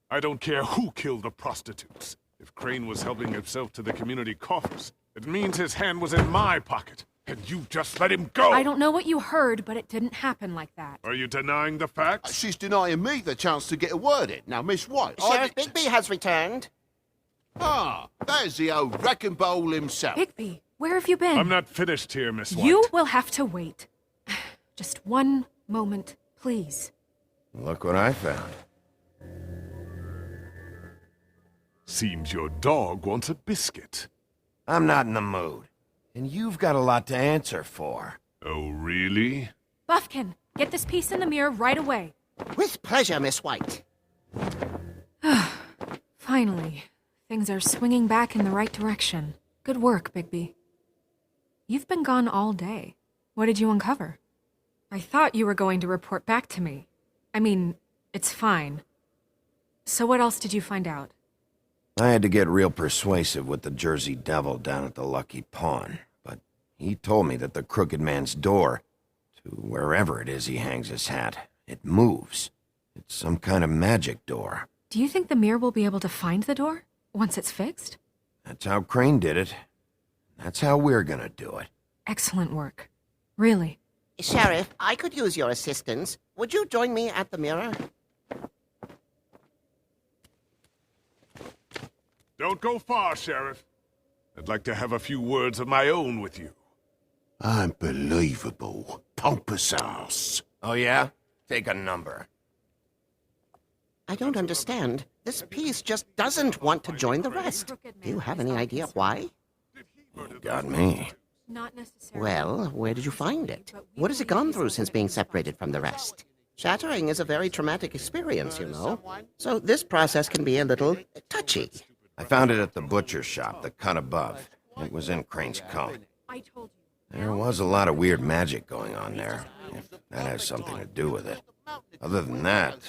I don't care who killed the prostitutes. If Crane was helping himself to the community coffers, it means his hand was in my pocket. And you just let him go! I don't know what you heard, but it didn't happen like that. Are you denying the facts? She's denying me the chance to get a word in. Now, Miss White, Sheriff Bigby has returned. Ah, there's the old wrecking bowl himself. Bigby, where have you been? I'm not finished here, Miss White. You will have to wait. Just one moment, please. Look what I found. Seems your dog wants a biscuit. I'm not in the mood. And you've got a lot to answer for. Oh, really? Buffkin, get this piece in the mirror right away. With pleasure, Miss White. Finally, things are swinging back in the right direction. Good work, Bigby. You've been gone all day. What did you uncover? I thought you were going to report back to me. I mean, it's fine. So what else did you find out? I had to get real persuasive with the Jersey Devil down at the Lucky Pawn, but he told me that the Crooked Man's door, to wherever it is he hangs his hat, it moves. It's some kind of magic door. Do you think the mirror will be able to find the door once it's fixed? That's how Crane did it. That's how we're gonna do it. Excellent work. Really. Sheriff, I could use your assistance. Would you join me at the mirror? Don't go far, Sheriff. I'd like to have a few words of my own with you. Unbelievable. Pompous ass. Oh yeah? Take a number. I don't understand. This piece just doesn't want to join the rest. Do you have any idea why? You got me. Not necessarily. Well, where did you find it? What has it gone through since being separated from the rest? Shattering is a very traumatic experience, you know. So this process can be a little touchy. I found it at the butcher shop, the cut above. It was in Crane's coat. I told you. There was a lot of weird magic going on there, if that has something to do with it. Other than that,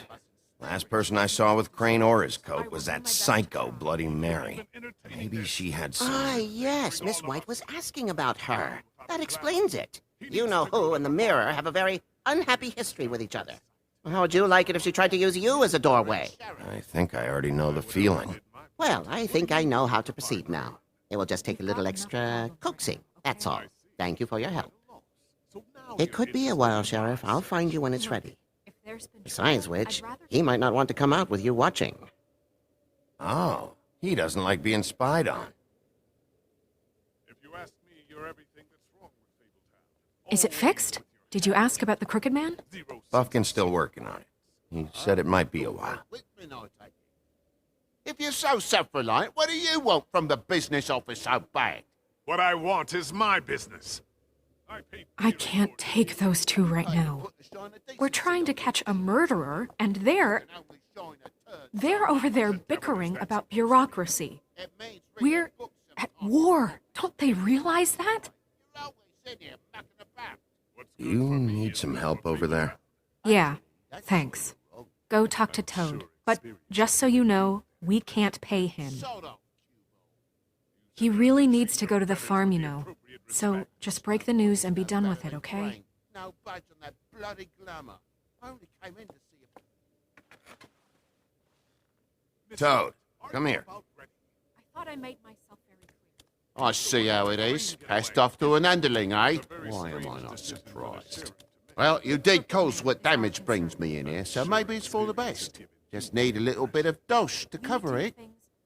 last person I saw with Crane or his coat was that psycho Bloody Mary. Maybe she had some... Ah, yes, Miss White was asking about her. That explains it. You know who and the mirror have a very unhappy history with each other. How would you like it if she tried to use you as a doorway? I think I already know the feeling. Well, I think I know how to proceed now. It will just take a little extra coaxing, that's all. Thank you for your help. It could be a while, Sheriff. I'll find you when it's ready. Besides which, he might not want to come out with you watching. Oh, he doesn't like being spied on. If you ask me, you're everything that's wrong with Fabletown. Is it fixed? Did you ask about the Crooked Man? Buffkin's still working on it. He said it might be a while. If you're so self-reliant, what do you want from the business office so bad? What I want is my business. I can't take those two right now. We're trying to catch a murderer, and they're over there bickering about bureaucracy. We're at war. Don't they realize that? You need some help over there? Yeah, thanks. Go talk to Toad. But just so you know, we can't pay him. He really needs to go to the farm, you know. So just break the news and be done with it, okay? No budge on that bloody glamour. I only came in to see if... Toad, come here. I thought I made myself very clear. I see how it is. Passed off to an underling, eh? Why am I not surprised? Well, you did cause what damage brings me in here, so maybe it's for the best. Just need a little bit of dosh to cover it.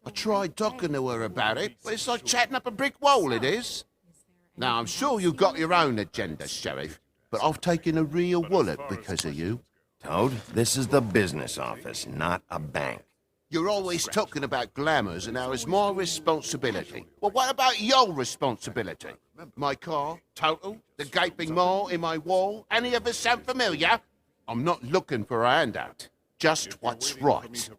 I tried talking to her about it, but it's like chatting up a brick wall, it is. Now, I'm sure you've got your own agenda, Sheriff, but I've taken a real wallet because of you. Toad, this is the business office, not a bank. You're always talking about glamours and how it's my responsibility. Well, what about your responsibility? My car, total, the gaping maw in my wall, any of us sound familiar? I'm not looking for a handout. Just what's right.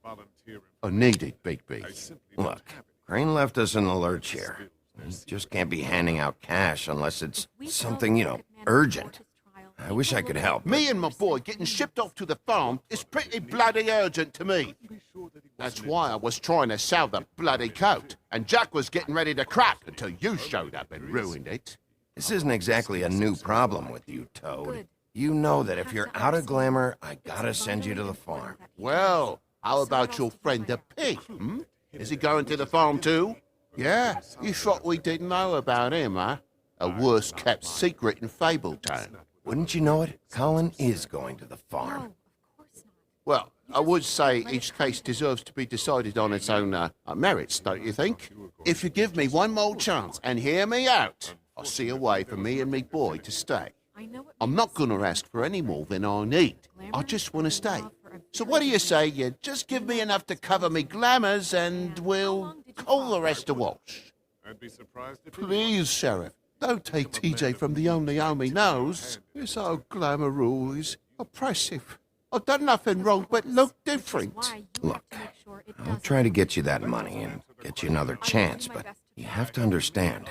I need it, Bigby. Look, Crane left us in the lurch here. He just can't be handing out cash unless it's something, you know, urgent. I wish I could help. Me and my boy getting shipped off to the farm is pretty bloody urgent to me. That's why I was trying to sell the bloody coat, and Jack was getting ready to crack until you showed up and ruined it. This isn't exactly a new problem with you, Toad. You know that if you're out of glamour, I gotta send you to the farm. Well, How about your friend the pig, Is he going to the farm too? Yeah, you thought we didn't know about him, huh? A worst-kept secret in Fabletown. Wouldn't you know it? Colin is going to the farm. Well, I would say each case deserves to be decided on its own merits, don't you think? If you give me one more chance and hear me out, I'll see a way for me and me boy to stay. I'm not gonna ask for any more than I need. I just want to stay. So what do you say you just give me enough to cover me glamours and we'll call the rest a wash? I'd be surprised if Please, Sheriff, don't take TJ from the only home he knows. This old glamour rule is oppressive. I've done nothing wrong but look different. Look, I'll try to get you that money and get you another chance, but you have to understand,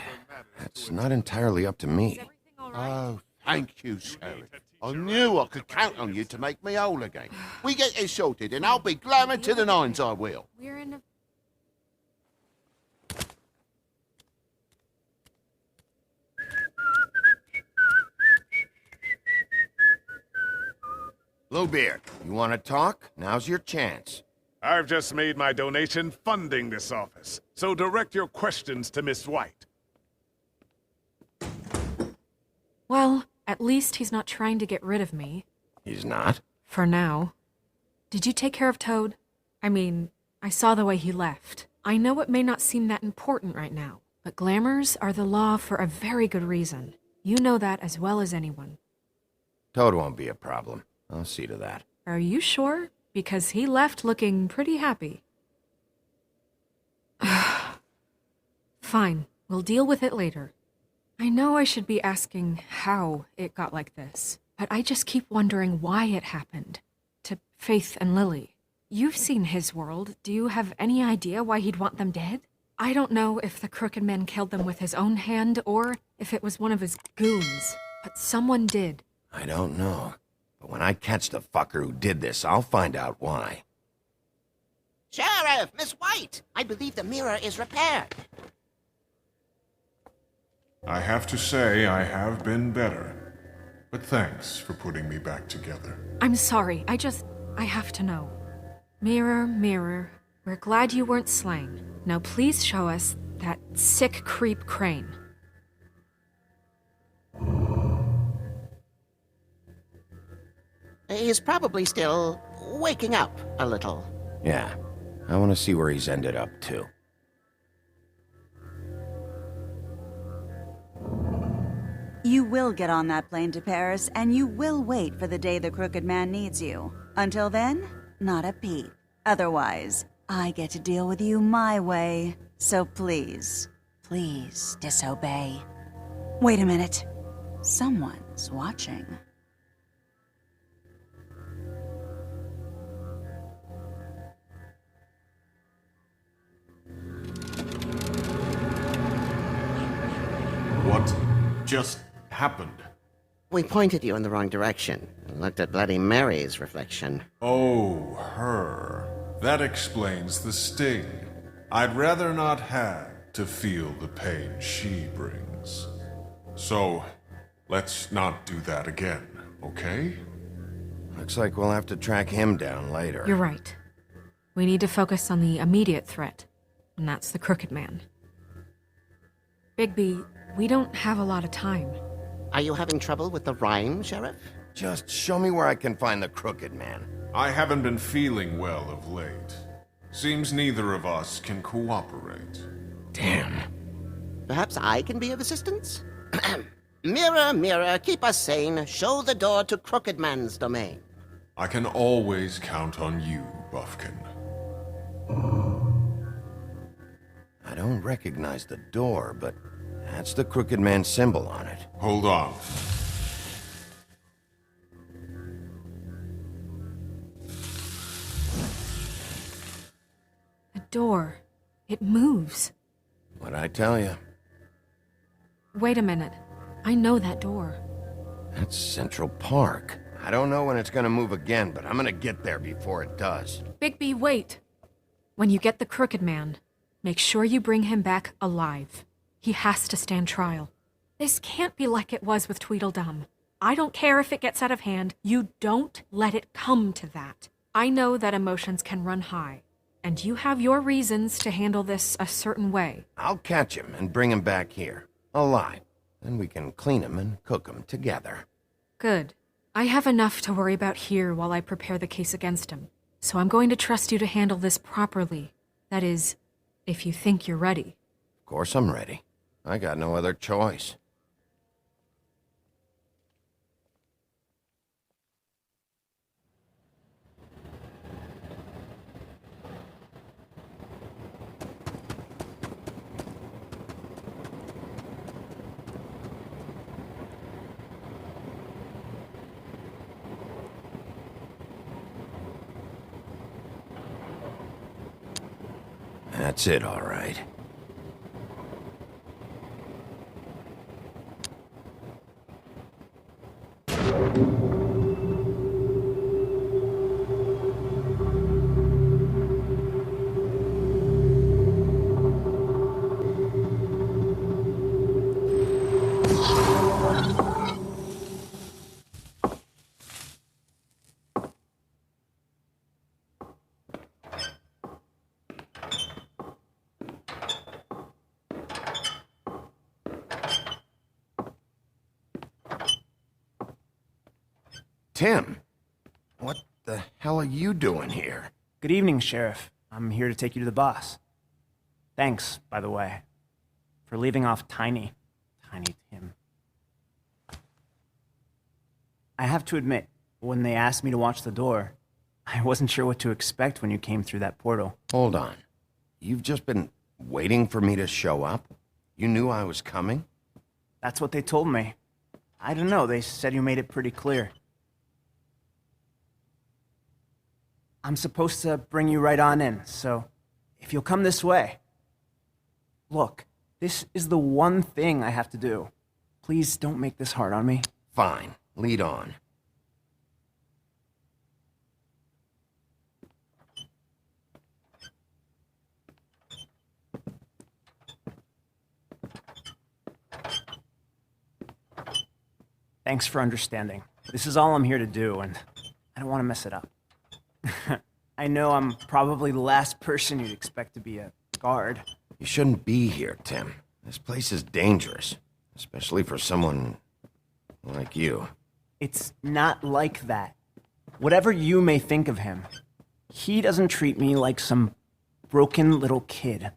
that's not entirely up to me. Oh, thank you, Sheriff. I knew I could count on you to make me whole again. We get this sorted and I'll be glamour to the nines, I will. We're in a... Bluebeard, you want to talk? Now's your chance. I've just made my donation funding this office, so direct your questions to Miss White. Well, at least he's not trying to get rid of me. He's not? For now. Did you take care of Toad? I mean, I saw the way he left. I know it may not seem that important right now, but glamours are the law for a very good reason. You know that as well as anyone. Toad won't be a problem. I'll see to that. Are you sure? Because he left looking pretty happy. Fine, we'll deal with it later. I know I should be asking how it got like this, but I just keep wondering why it happened. To Faith and Lily. You've seen his world. Do you have any idea why he'd want them dead? I don't know if the Crooked Man killed them with his own hand or if it was one of his goons, but someone did. I don't know. But when I catch the fucker who did this, I'll find out why. Sheriff, Miss White, I believe the mirror is repaired. I have to say I have been better. But thanks for putting me back together. I'm sorry, I have to know. Mirror, mirror, we're glad you weren't slain. Now please show us that sick creep Crane. He's probably still waking up a little. Yeah, I want to see where he's ended up, too. You will get on that plane to Paris, and you will wait for the day the Crooked Man needs you. Until then, not a peep. Otherwise, I get to deal with you my way. So please, please disobey. Wait a minute. Someone's watching. What just happened? We pointed you in the wrong direction and looked at Bloody Mary's reflection. Oh, her. That explains the sting. I'd rather not have to feel the pain she brings. So, let's not do that again, okay? Looks like we'll have to track him down later. You're right. We need to focus on the immediate threat, and that's the Crooked Man. Bigby, we don't have a lot of time. Are you having trouble with the rhyme, Sheriff? Just show me where I can find the Crooked Man. I haven't been feeling well of late. Seems neither of us can cooperate. Damn. Perhaps I can be of assistance? Mirror, mirror, keep us sane. Show the door to Crooked Man's domain. I can always count on you, Buffkin. I don't recognize the door, but that's the Crooked Man symbol on it. Hold on. A door. It moves. What'd I tell you? Wait a minute. I know that door. That's Central Park. I don't know when it's gonna move again, but I'm gonna get there before it does. Bigby, wait. When you get the Crooked Man, make sure you bring him back alive. He has to stand trial. This can't be like it was with Tweedledum. I don't care if it gets out of hand. You don't let it come to that. I know that emotions can run high, and you have your reasons to handle this a certain way. I'll catch him and bring him back here, alive. Then we can clean him and cook him together. Good. I have enough to worry about here while I prepare the case against him, so I'm going to trust you to handle this properly. That is, if you think you're ready. Of course I'm ready. I got no other choice. That's it, all right. Tim, what the hell are you doing here? Good evening, Sheriff. I'm here to take you to the boss. Thanks, by the way, for leaving off Tiny Tim. I have to admit, when they asked me to watch the door, I wasn't sure what to expect when you came through that portal. Hold on. You've just been waiting for me to show up? You knew I was coming? That's what they told me. I don't know, they said you made it pretty clear. I'm supposed to bring you right on in, so if you'll come this way. Look, this is the one thing I have to do. Please don't make this hard on me. Fine. Lead on. Thanks for understanding. This is all I'm here to do, and I don't want to mess it up. I know I'm probably the last person you'd expect to be a guard. You shouldn't be here, Tim. This place is dangerous, especially for someone like you. It's not like that. Whatever you may think of him, he doesn't treat me like some broken little kid.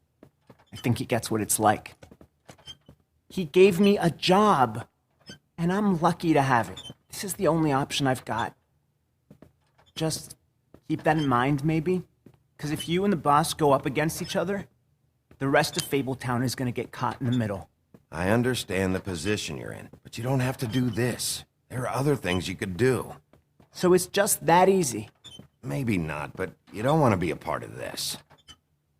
I think he gets what it's like. He gave me a job, and I'm lucky to have it. This is the only option I've got. Just keep that in mind, maybe? Because if you and the boss go up against each other, the rest of Fabletown is going to get caught in the middle. I understand the position you're in, but you don't have to do this. There are other things you could do. So it's just that easy. Maybe not, but you don't want to be a part of this.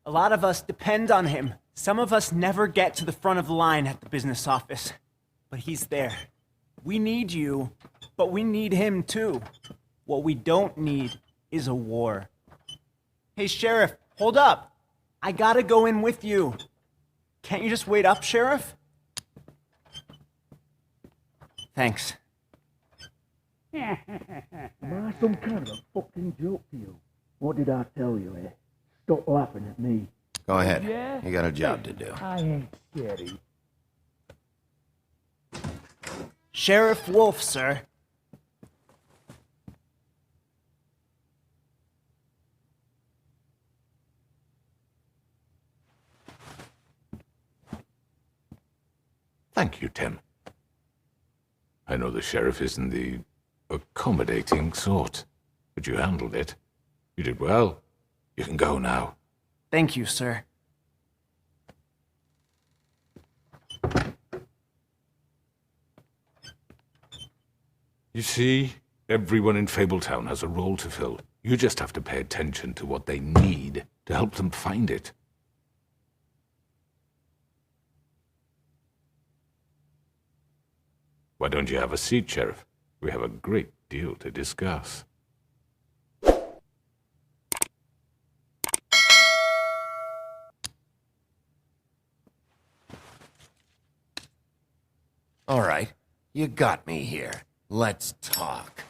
A lot of us depend on him. Some of us never get to the front of the line at the business office. But he's there. We need you, but we need him too. What we don't need is a war. Hey, Sheriff, hold up. I gotta go in with you. Can't you just wait up, Sheriff? Thanks. Am I some kind of a fucking joke to you? What did I tell you, eh? Stop laughing at me. Go ahead. Yeah? You got a job to do. I ain't scary. Sheriff Wolf, sir. Thank you, Tim. I know the sheriff isn't the accommodating sort, but you handled it. You did well. You can go now. Thank you, sir. You see, everyone in Fabletown has a role to fill. You just have to pay attention to what they need to help them find it. Why don't you have a seat, Sheriff? We have a great deal to discuss. All right. You got me here. Let's talk.